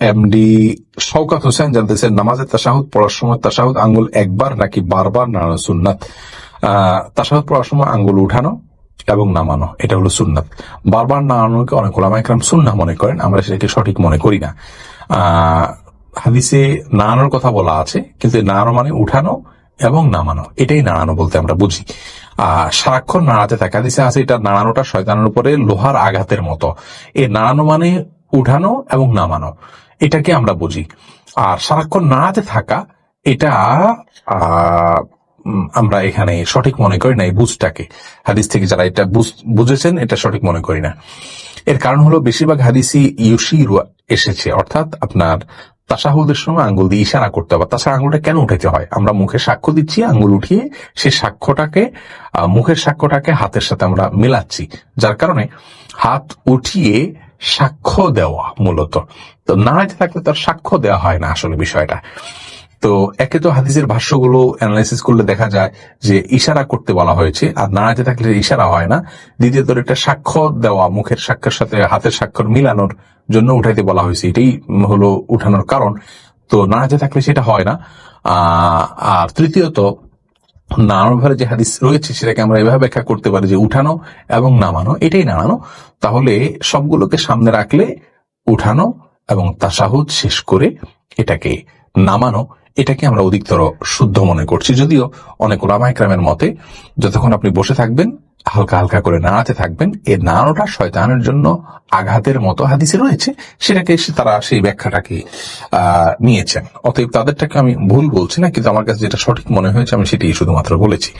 MD Shawkat Hossain জানতেছেন, নামাজের তাশাহুদ পড়ার সময় তাশাহুদ আঙ্গুল একবার নাকি বারবার নাড়ানো সুন্নাত? তাশাহুদ পড়ার সময় আঙ্গুল উঠানো এবং নামানো এটা হলো সুন্নাত। বারবার নাড়ানোকে অনেক ওলামায়ে কেরাম সুন্নাহ মনে করেন, আমরা সেটাকে সঠিক মনে করি না। হাদিসে নাড়ানোর কথা বলা আছে, কিন্তু নাড়ানো মানে উঠানো এবং নামানো, এটাই নাড়ানো বলতে আমরা বুঝি। সারাক্ষণ নাড়াতে থাকে, হাদিসে আছে এটা নাড়ানোটা শয়তানের উপরে লোহার আঘাতের মতো। এই নাড়ানো মানে উঠানো এবং নামানো, এটাকে আমরা বুঝি। আর সারাক্ষণ নাড়াতে থাকা এটা আমরা এখানে সঠিক মনে করি না। এই বুঝটাকে হাদিস থেকে যারা এটা বুঝেছেন এটা সঠিক মনে করি না। এর কারণ হলো বেশিরভাগ হাদিসই ইউশিরু এসেছে, অর্থাৎ আপনার তাশাহুদের সময় আঙ্গুল দিয়ে ইশারা করতে হবে। তাছাড়া আঙ্গুলটা কেন উঠাইতে হয়? আমরা মুখে সাক্ষ্য দিচ্ছি, আঙ্গুল উঠিয়ে সেই সাক্ষ্যটাকে মুখের সাক্ষ্যটাকে হাতের সাথে আমরা মেলাচ্ছি, যার কারণে হাত উঠিয়ে সাক্ষ্য দেওয়া মূলত। তো নাড়াইতে থাকলে তার সাক্ষ্য দেওয়া হয় না আসলে বিষয়টা। তো একে তো হাদিসের ভাষ্যগুলো অ্যানালাইসিস করলে দেখা যায় যে ইশারা করতে বলা হয়েছে, আর নাড়াইতে থাকলে ইশারা হয় না। দ্বিতীয়ত এটা সাক্ষ্য দেওয়া, মুখের সাক্ষ্যের সাথে হাতের স্বাক্ষর মিলানোর জন্য উঠাইতে বলা হয়েছে, এটাই হলো উঠানোর কারণ। তো নাড়াইতে থাকলে সেটা হয় না। আর তৃতীয়ত নাড়ানোর ঘরে যে হাদিস রয়েছে সেটাকে আমরা এভাবে ব্যাখ্যা করতে পারি যে উঠানো এবং নামানো এটাই নাড়ানো। তাহলে সবগুলোকে সামনে রাখলে উঠানো এবং তাশাহুদ শেষ করে এটাকে নামানো, এটাকে আমরা অধিকতর শুদ্ধ মনে করছি। যদিও অনেক উলামায়ে কেরামের মতে যতক্ষণ আপনি বসে থাকবেন হালকা হালকা করে নাড়াতে থাকবেন, এর নাড়ানোটা শয়তানের জন্য আঘাতের মতো হাদিসে রয়েছে, সেটাকে তারা সেই ব্যাখ্যাটাকে নিয়েছেন। অতএব তাদেরটাকে আমি ভুল বলছি না, কিন্তু আমার কাছে যেটা সঠিক মনে হয়েছে আমি সেটাই শুধুমাত্র বলেছি।